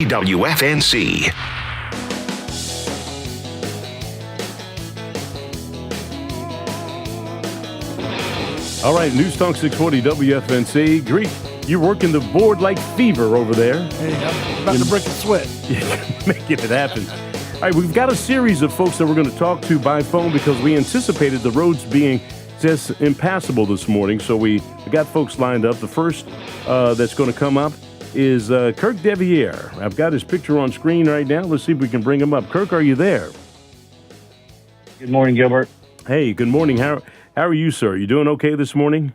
WFNC. All right, News Talk 640 WFNC. Greek, you're working the board like fever over there. Hey, I'm about to break a sweat. Making it happen. All right, we've got a series of folks that we're going to talk to by phone because we anticipated the roads being just impassable this morning. So we got folks lined up. The first that's going to come up is Kirk Deviere. I've got his picture on screen right now. Let's see if we can bring him up. Kirk, are you there? Good morning, Gilbert. Hey, good morning. How are you, sir? You doing okay this morning?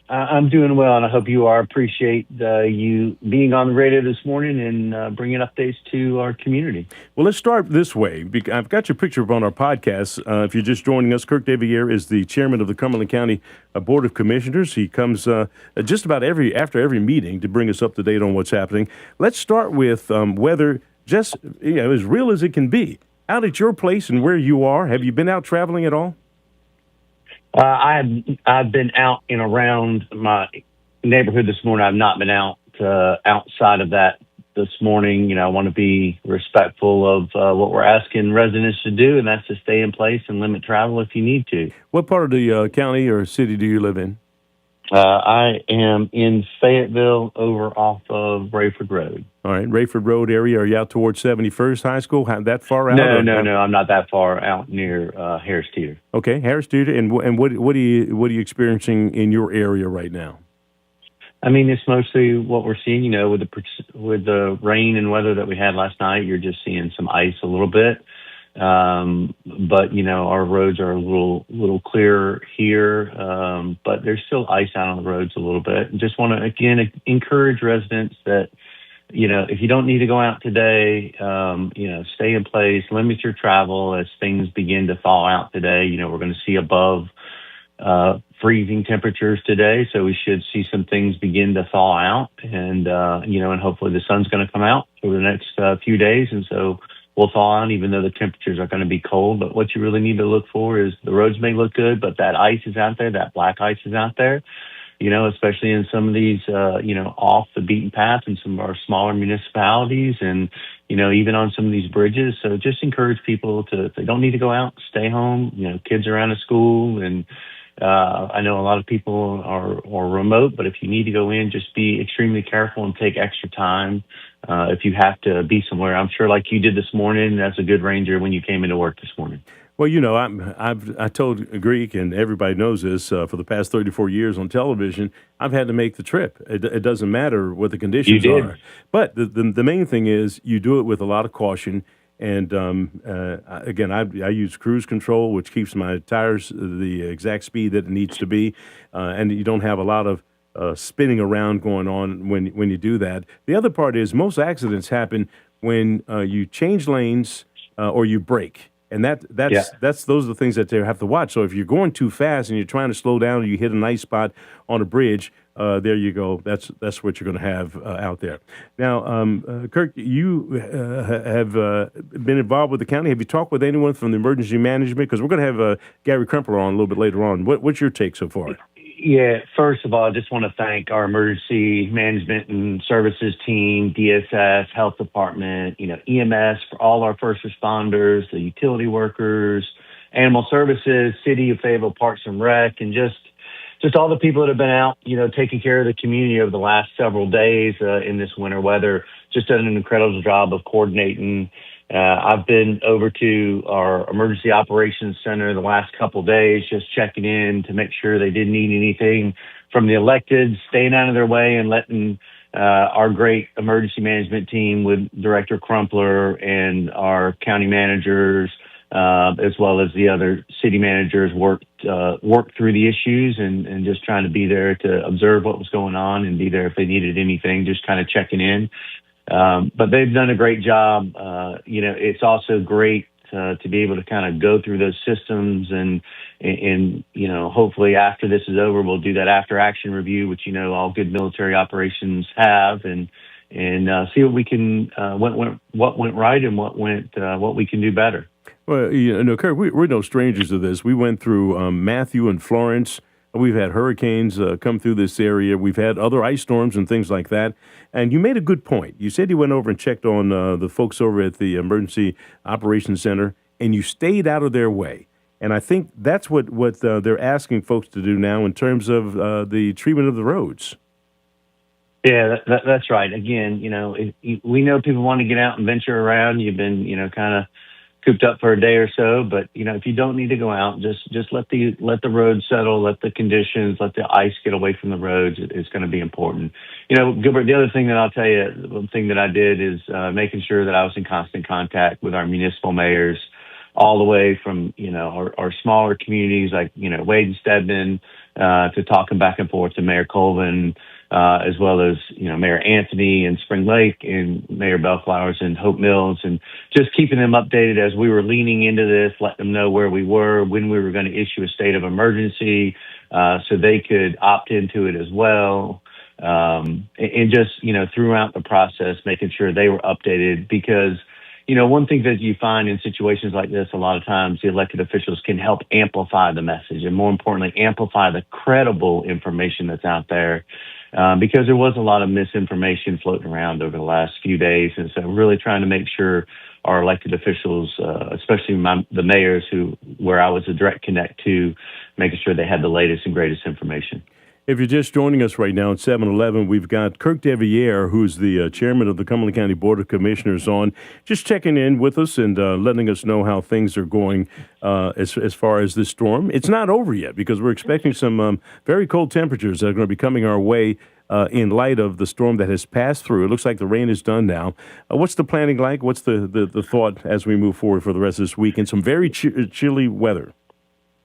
I'm doing well, and I hope you are. Appreciate you being on the radio this morning and bringing updates to our community. Well, let's start this way. I've got your picture up on our podcast. If you're just joining us, Kirk Deviere is the chairman of the Cumberland County Board of Commissioners. He comes just about after every meeting to bring us up to date on what's happening. Let's start with weather, just as real as it can be. Out at your place and where you are, have you been out traveling at all? I've been out and around my neighborhood this morning. I've not been out outside of that this morning. I want to be respectful of what we're asking residents to do, and that's to stay in place and limit travel if you need to. What part of the county or city do you live in? I am in Fayetteville over off of Rayford Road. All right, Rayford Road area. Are you out towards 71st High School? That far out? No. I'm not that far out near Harris Teeter. Okay, Harris Teeter. And what are you experiencing in your area right now? I mean, it's mostly what we're seeing. With the rain and weather that we had last night, you're just seeing some ice a little bit. But our roads are a little clearer here. But there's still ice out on the roads a little bit. And just want to again encourage residents that, if you don't need to go out today, stay in place, limit your travel as things begin to thaw out today. We're going to see above freezing temperatures today, so we should see some things begin to thaw out, and hopefully the sun's going to come out over the next few days, and so we'll thaw out even though the temperatures are going to be cold. But what you really need to look for is the roads may look good, but that ice is out there, that black ice is out there. Especially in some of these, off the beaten path in some of our smaller municipalities and, even on some of these bridges. So just encourage people if they don't need to go out, stay home. Kids are out of school, and I know a lot of people are remote, but if you need to go in, just be extremely careful and take extra time if you have to be somewhere. I'm sure like you did this morning, as a good ranger when you came into work this morning. Well, I told Greek, and everybody knows this, for the past 34 years on television, I've had to make the trip. It doesn't matter what the conditions are. But the main thing is you do it with a lot of caution. And, again, I use cruise control, which keeps my tires the exact speed that it needs to be. And you don't have a lot of spinning around going on when you do that. The other part is most accidents happen when you change lanes or you brake. And those are the things that they have to watch. So if you're going too fast and you're trying to slow down, or you hit a nice spot on a bridge, there you go. That's what you're going to have out there. Now, Kirk, you have been involved with the county. Have you talked with anyone from the emergency management? Because we're going to have Gary Crumpler on a little bit later on. What's your take so far? Yeah, first of all, I just want to thank our emergency management and services team, DSS, health department, EMS, for all our first responders, the utility workers, animal services, city of Fayetteville Parks and Rec, and just all the people that have been out, taking care of the community over the last several days in this winter weather. Just done an incredible job of coordinating. I've been over to our emergency operations center the last couple of days, just checking in to make sure they didn't need anything from the electeds, staying out of their way and letting our great emergency management team with Director Crumpler and our county managers, as well as the other city managers, work through the issues and just trying to be there to observe what was going on and be there if they needed anything, just kind of checking in. But they've done a great job. It's also great to be able to kind of go through those systems and hopefully after this is over, we'll do that after action review, which, all good military operations have and see what we can, what went right and what we can do better. Well, Kirk, we're no strangers to this. We went through Matthew and Florence We've had hurricanes come through this area. We've had other ice storms and things like that. And you made a good point. You said you went over and checked on the folks over at the Emergency Operations Center, and you stayed out of their way. And I think that's what they're asking folks to do now in terms of the treatment of the roads. Yeah, that's right. Again, we know people want to get out and venture around. You've been, kind of cooped up for a day or so, but if you don't need to go out, just let the road settle, let the conditions, let the ice get away from the roads. It's going to be important. Gilbert, the other thing that I'll tell you, one thing that I did is making sure that I was in constant contact with our municipal mayors, all the way from our smaller communities like Wade and Stedman to talking back and forth to Mayor Colvin. As well as, Mayor Anthony and Spring Lake and Mayor Bellflowers and Hope Mills, and just keeping them updated as we were leaning into this, let them know where we were, when we were going to issue a state of emergency, so they could opt into it as well. And just, throughout the process, making sure they were updated because, one thing that you find in situations like this, a lot of times the elected officials can help amplify the message and more importantly, amplify the credible information that's out there. Because there was a lot of misinformation floating around over the last few days. And so really trying to make sure our elected officials, especially the mayors where I was a direct connect to, making sure they had the latest and greatest information. If you're just joining us right now at 7:11, we've got Kirk Deviere, who's the chairman of the Cumberland County Board of Commissioners, on, just checking in with us and letting us know how things are going as far as this storm. It's not over yet because we're expecting some very cold temperatures that are going to be coming our way in light of the storm that has passed through. It looks like the rain is done now. What's the planning like? What's the thought as we move forward for the rest of this week and some very chilly weather?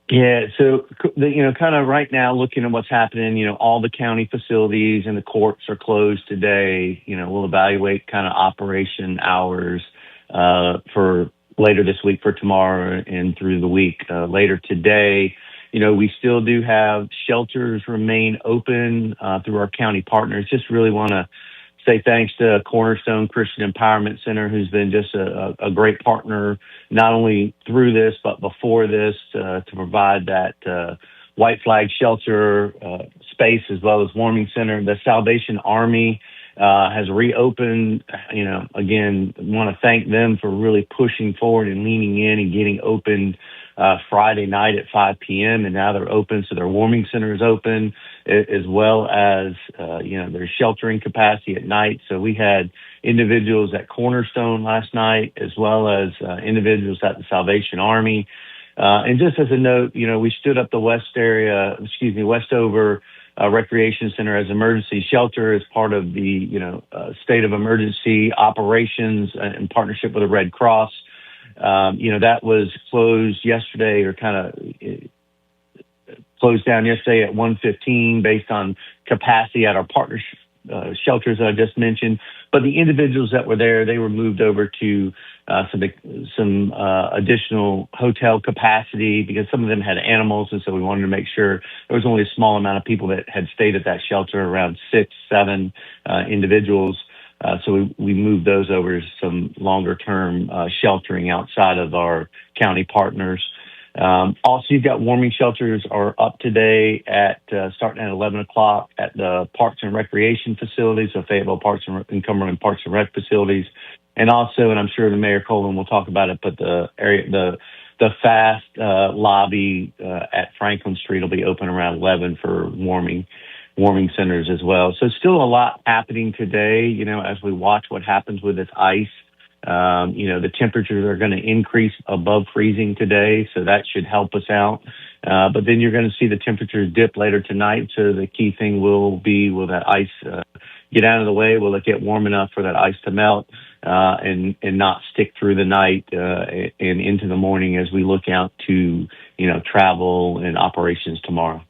Yeah, so, kind of right now looking at what's happening, all the county facilities and the courts are closed today. We'll evaluate kind of operation hours for later this week, for tomorrow and through the week. Later today, we still do have shelters remain open through our county partners. Just really want to say thanks to Cornerstone Christian Empowerment Center, who's been just a great partner, not only through this, but before this, to provide that white flag shelter space as well as warming center. The Salvation Army has reopened. Again, want to thank them for really pushing forward and leaning in and getting opened Friday night at 5 p.m. And now they're open. So their warming center is open as well as, their sheltering capacity at night. So we had individuals at Cornerstone last night, as well as individuals at the Salvation Army. And just as a note, we stood up the Westover Recreation Center as emergency shelter as part of the, state of emergency operations in partnership with the Red Cross. That was closed yesterday or closed down yesterday at 1:15 based on capacity at our partner shelters that I just mentioned. But the individuals that were there, they were moved over to some additional hotel capacity because some of them had animals. And so we wanted to make sure there was only a small amount of people that had stayed at that shelter, around 6-7 individuals. So we moved those over to some longer-term sheltering outside of our county partners. Also, you've got warming shelters are up today at starting at 11 o'clock at the Parks and Recreation facilities, so Fayetteville Parks and Cumberland Parks and Rec facilities. And also, and I'm sure the Mayor Colvin will talk about it, but the FAST lobby at Franklin Street will be open around 11 for warming centers as well. So still a lot happening today, as we watch what happens with this ice. The temperatures are going to increase above freezing today, so that should help us out. But then you're going to see the temperatures dip later tonight. So the key thing will be, will that ice get out of the way? Will it get warm enough for that ice to melt and not stick through the night and into the morning as we look out to, travel and operations tomorrow?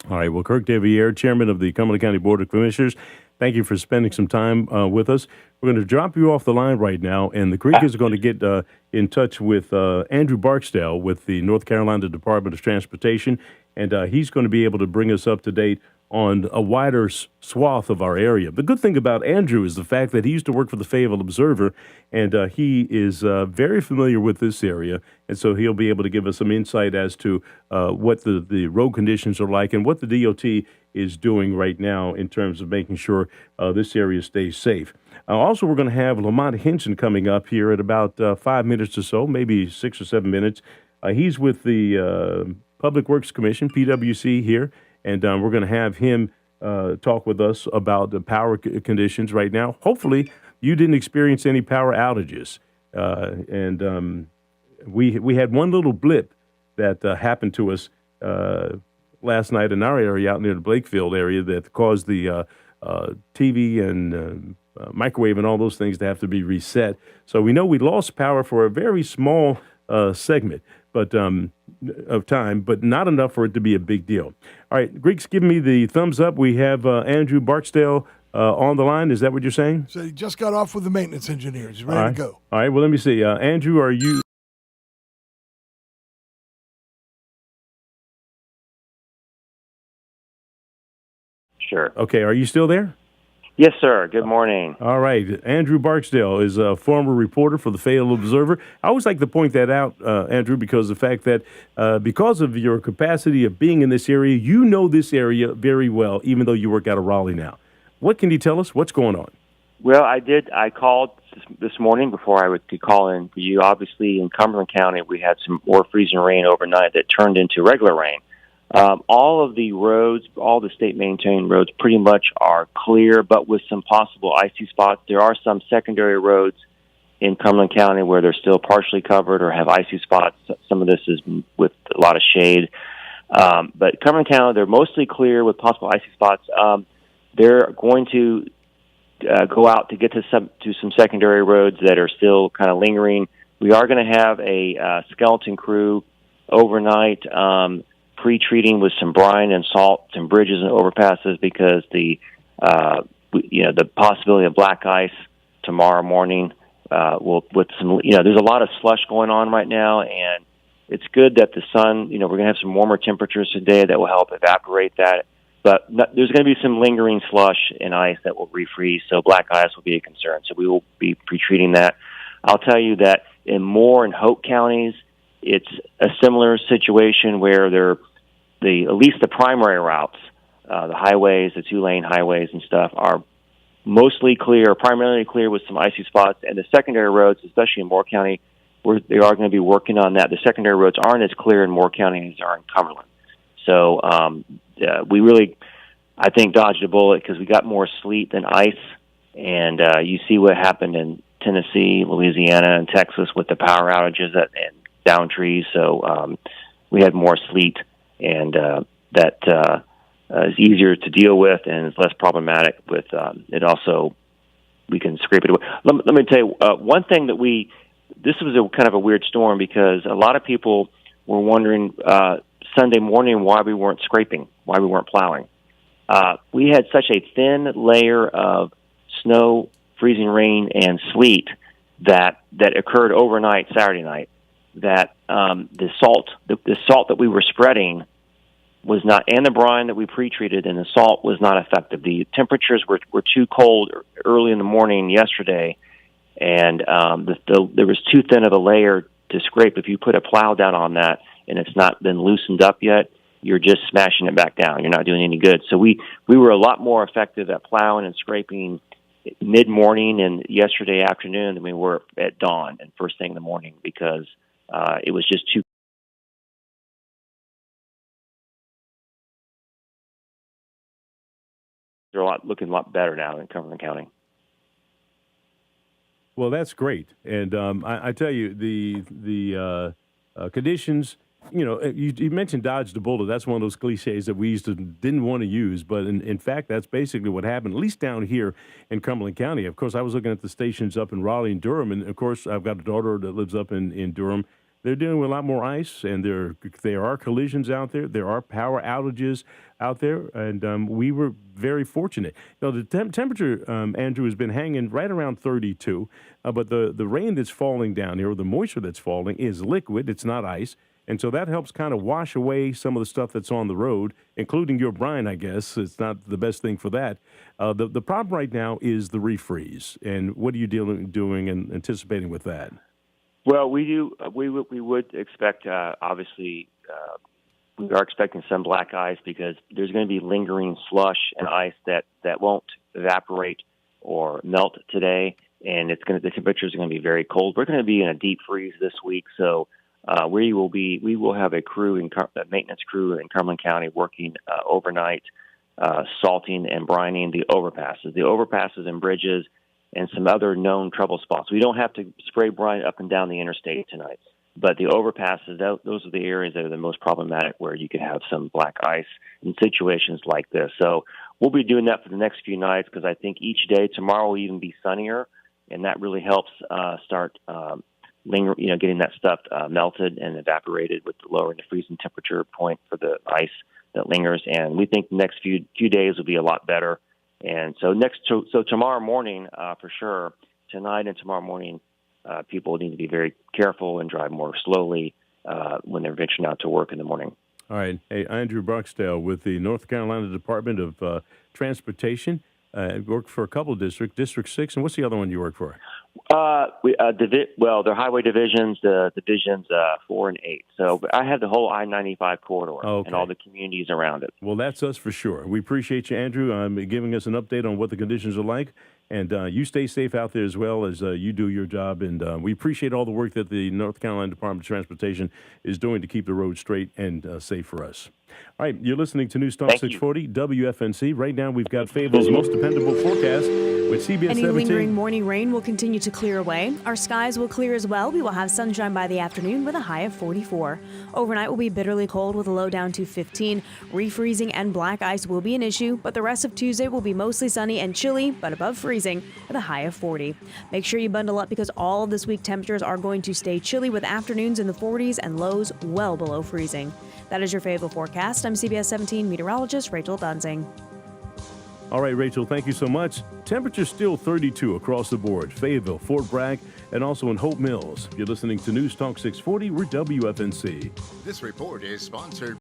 All right. Well, Kirk Deviere, chairman of the Cumberland County Board of Commissioners, thank you for spending some time with us. We're going to drop you off the line right now, and the Creek is going to get in touch with Andrew Barksdale with the North Carolina Department of Transportation, and he's going to be able to bring us up to date on a wider swath of our area. The good thing about Andrew is the fact that he used to work for the Fayetteville Observer, and he is very familiar with this area, and so he'll be able to give us some insight as to what the road conditions are like and what the DOT is doing right now in terms of making sure this area stays safe. Also, we're going to have Lamont Hinson coming up here at about 5 minutes or so, maybe 6 or 7 minutes. He's with the Public Works Commission, PWC, here, and we're going to have him talk with us about the power conditions right now. Hopefully, you didn't experience any power outages. We had one little blip that happened to us last night in our area, out near the Blakefield area, that caused the TV and microwave and all those things to have to be reset. So we know we lost power for a very small segment of time, but not enough for it to be a big deal. All right, Greek's giving me the thumbs up. We have Andrew Barksdale on the line. Is that what you're saying? So he just got off with the maintenance engineers. He's ready to go. All right, well, let me see. Andrew, are you... Sure. Okay, are you still there? Yes, sir. Good morning. All right. Andrew Barksdale is a former reporter for the Fayetteville Observer. I always like to point that out, Andrew, because the fact that because of your capacity of being in this area, you know this area very well, even though you work out of Raleigh now. What can you tell us? What's going on? Well, I called this morning before I could call in for you. Obviously, in Cumberland County, we had some more freezing rain overnight that turned into regular rain. All of the roads, all the state-maintained roads pretty much are clear, but with some possible icy spots. There are some secondary roads in Cumberland County where they're still partially covered or have icy spots. Some of this is with a lot of shade. But Cumberland County, they're mostly clear with possible icy spots. They're going to go out to get to some secondary roads that are still kind of lingering. We are going to have a skeleton crew overnight, pre-treating with some brine and salt, some bridges and overpasses, because the possibility of black ice tomorrow morning will, with some, there's a lot of slush going on right now, and it's good that the sun, we're going to have some warmer temperatures today that will help evaporate that. But there's going to be some lingering slush and ice that will refreeze, so black ice will be a concern. So we will be pre-treating that. I'll tell you that in Moore and Hope counties, it's a similar situation where at least the primary routes, the highways, the 2-lane highways and stuff, are mostly clear, primarily clear with some icy spots. And the secondary roads, especially in Moore County, where they are going to be working on that. The secondary roads aren't as clear in Moore County as they are in Cumberland. So we really, I think, dodged a bullet because we got more sleet than ice. And you see what happened in Tennessee, Louisiana, and Texas with the power outages and down trees. So we had more sleet, and that is easier to deal with and is less problematic. With it also, we can scrape it away. Let me tell you one thing that this was a kind of a weird storm, because a lot of people were wondering Sunday morning why we weren't scraping, why we weren't plowing. We had such a thin layer of snow, freezing rain, and sleet that occurred overnight, Saturday night, that the salt that we were spreading was not, and the brine that we pre-treated and the salt was not effective. The temperatures were too cold early in the morning yesterday, and there was too thin of a layer to scrape. If you put a plow down on that and it's not been loosened up yet, you're just smashing it back down. You're not doing any good. So we were a lot more effective at plowing and scraping mid-morning and yesterday afternoon than we were at dawn and first thing in the morning, because it was just too. They're looking a lot better now in Cumberland County. Well, that's great, and I tell you, the conditions. You mentioned dodge the bullet. That's one of those cliches that we didn't want to use, but in fact, that's basically what happened, at least down here in Cumberland County. Of course, I was looking at the stations up in Raleigh and Durham, and of course, I've got a daughter that lives up in Durham. They're dealing with a lot more ice, and there are collisions out there. There are power outages out there, and we were very fortunate. The temperature, Andrew, has been hanging right around 32, but the rain that's falling down here, or the moisture that's falling, is liquid. It's not ice. And so that helps kind of wash away some of the stuff that's on the road, including your brine, I guess. It's not the best thing for that. The problem right now is the refreeze. And what are you doing and anticipating with that? Well, we do. We would expect, obviously, we are expecting some black ice because there's going to be lingering slush and ice that won't evaporate or melt today, and the temperatures are going to be very cold. We're going to be in a deep freeze this week, so we will have a maintenance crew in Cumberland County working overnight, salting and brining the overpasses and bridges, and some other known trouble spots. We don't have to spray brine up and down the interstate tonight, but the overpasses, those are the areas that are the most problematic where you could have some black ice in situations like this. So we'll be doing that for the next few nights because I think each day, tomorrow will even be sunnier, and that really helps start getting that stuff melted and evaporated with lowering the freezing temperature point for the ice that lingers. And we think the next few days will be a lot better. And so tomorrow morning, for sure, tonight and tomorrow morning, people need to be very careful and drive more slowly when they're venturing out to work in the morning. All right. Hey, Andrew Barksdale with the North Carolina Department of Transportation. Work for a couple of districts, District 6, and what's the other one you work for? They're highway divisions, the divisions 4 and 8. So I have the whole I-95 corridor and all the communities around it. Well, that's us for sure. We appreciate you, Andrew, giving us an update on what the conditions are like. And you stay safe out there as well as you do your job. And we appreciate all the work that the North Carolina Department of Transportation is doing to keep the road straight and safe for us. All right, you're listening to News Talk 640 WFNC. Right now, we've got Fayetteville's most dependable forecast with CBS 17. Any lingering morning rain will continue to clear away. Our skies will clear as well. We will have sunshine by the afternoon with a high of 44. Overnight will be bitterly cold with a low down to 15. Refreezing and black ice will be an issue, but the rest of Tuesday will be mostly sunny and chilly, but above freezing with a high of 40. Make sure you bundle up because all of this week temperatures are going to stay chilly with afternoons in the 40s and lows well below freezing. That is your Fayetteville forecast. I'm CBS 17 meteorologist Rachel Dunsing. All right, Rachel, thank you so much. Temperature still 32 across the board. Fayetteville, Fort Bragg, and also in Hope Mills. You're listening to News Talk 640. We're WFNC. This report is sponsored